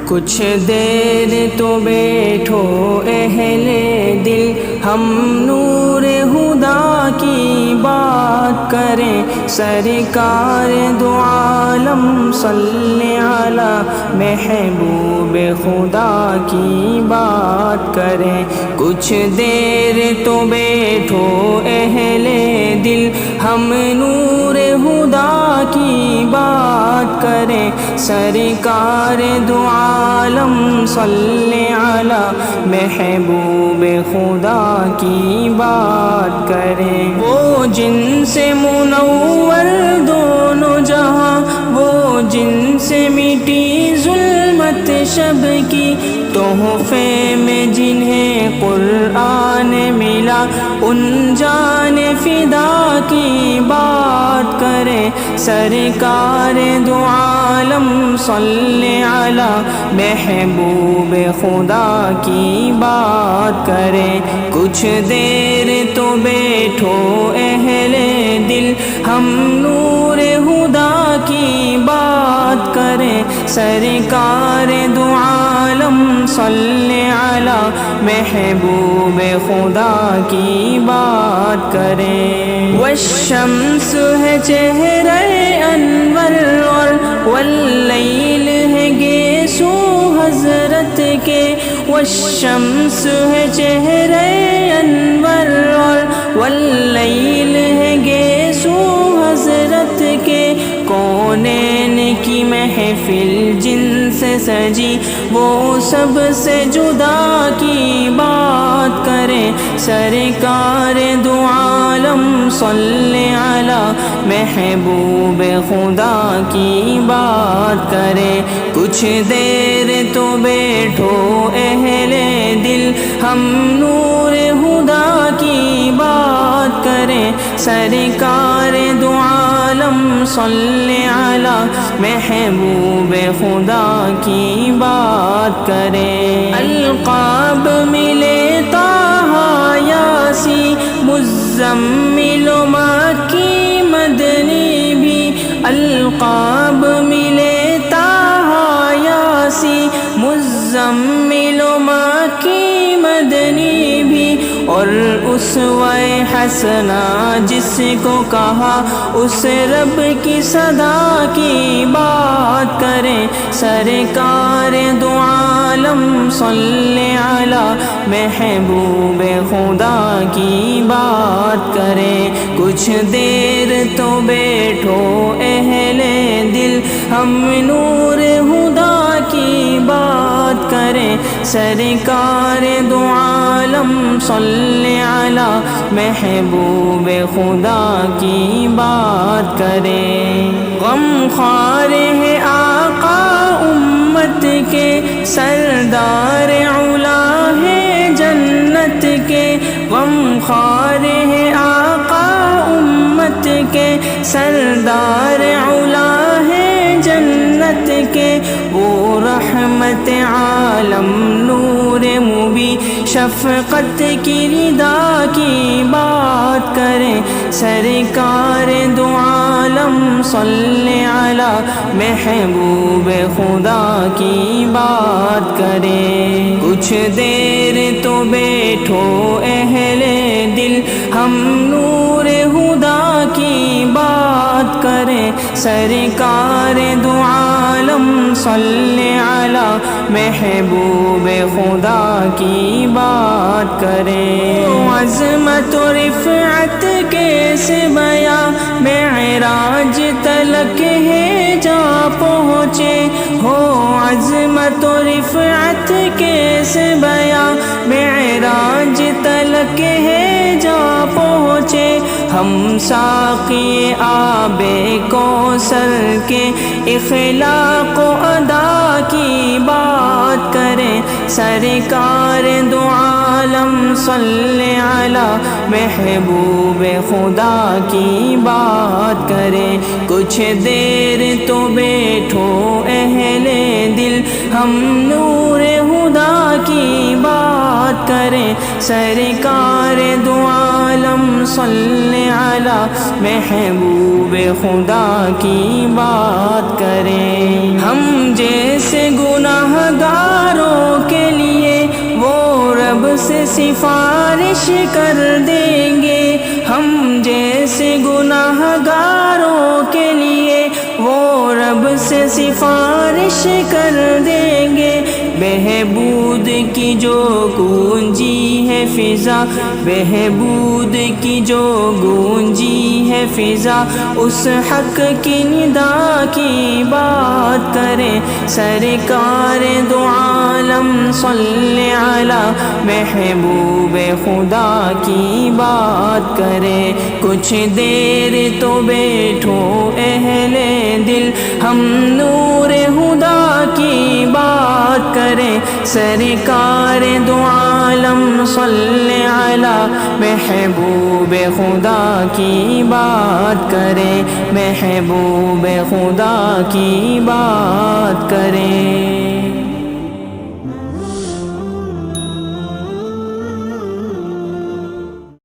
کچھ دیر تو بیٹھو اہل دل، ہم نور خدا کی بات کریں، سرکار دو عالم صلی علی محبوب خدا کی بات کریں۔ کچھ دیر تو بیٹھو اہل دل، ہم نور خدا کی بات کریں، سرکار دو عالم صلی علی محبوب خدا کی بات کریں۔ وہ جن سے منور دونوں جہاں، وہ جن سے مٹی ظلمت شب کی، تحفے میں جنہیں قرآن ملا، ان جان فدا کی بات کریں، سرکار دو عالم صلی علی محبوب خدا کی بات کریں۔ کچھ دیر تو بیٹھو اہل دل، ہم نور خدا کی بات کریں، سرکار دو عالم صلی علی محبوب خدا کی بات کریں۔ والشمس ہے چہرہ انور اور واللیل ہے گیسو حضرت کے، والشمس ہے چہرہ انور اور واللیل ہے گیسو حضرت کے، کونین کی محفل جن سے سجی، وہ سب سے جدا کی بات کریں، سرکار دو عالم صلی علی محبوب خدا کی بات کریں۔ کچھ دیر تو بیٹھو اہل دل، ہم نور خدا کی بات کریں، سرکار دو عالم صلی علی محبوب خدا کی بات کریں۔ القاب ملے طٰہٰ یاسی مزمل و مکی مدنی بھی، القاب ملے طٰہٰ یاسی مزمل و مکی مدنی بھی، اور اسوہ حسنہ جس کو کہا اس رب کی صدا کی بات کریں، سرکار دو عالم صلی علی محبوب خدا کی بات کریں۔ کچھ دیر تو بیٹھو اہل دل، ہم نور خدا کی بات کریں، سرکار دو عالم صلی علی محبوب خدا کی بات کریں۔ غم خوار ہے آقا امت کے، سردار علا ہے جنت کے، غم خوار ہے آقا امت کے، سردار علا ہے جنت کے، وہ رحمت عالم نور مبی شفقت کی ردا کی بات کریں، سرکار دو عالم صلی علی محبوب خدا کی بات کریں۔ کچھ دیر تو بیٹھو اہل دل، ہم نور خدا کی بات کریں، سرکار دو عالم صلی علی محبوب خدا کی بات کریں۔ عظمت و رفعت کیسے بیاں، معراج تلک ہے جا پہنچے، ہو عظمت و رفعت کیسے بیاں، معراج تلک ہے جا پہنچے، ہم ساقی آب کوثر کے اخلاق و ادا کی بات کریں، سرکار دو عالم صلی علی محبوب خدا کی بات کریں۔ کچھ دیر تو بیٹھو اہل دل، ہم نور خدا کی بات بات کریں سرکار دو عالم صلی علی محبوب خدا کی بات کریں ہم جیسے گناہ گاروں کے لیے وہ رب سے سفارش کر دیں گے ہم جیسے گناہ گاروں کے لیے وہ رب سے سفارش کر دیں گے بہبود کی جو گونجی ہے فضا بہبود کی جو گونجی ہے فضا اس حق کی ندا کی بات کریں سرکار دو عالم صلی علی محبوب خدا کی بات کریں کچھ دیر تو بیٹھو اہل دل ہم نور خدا کی بات کریں سرکار دو عالم صلی علی محبوب خدا کی بات کریں محبوب خدا کی بات کریں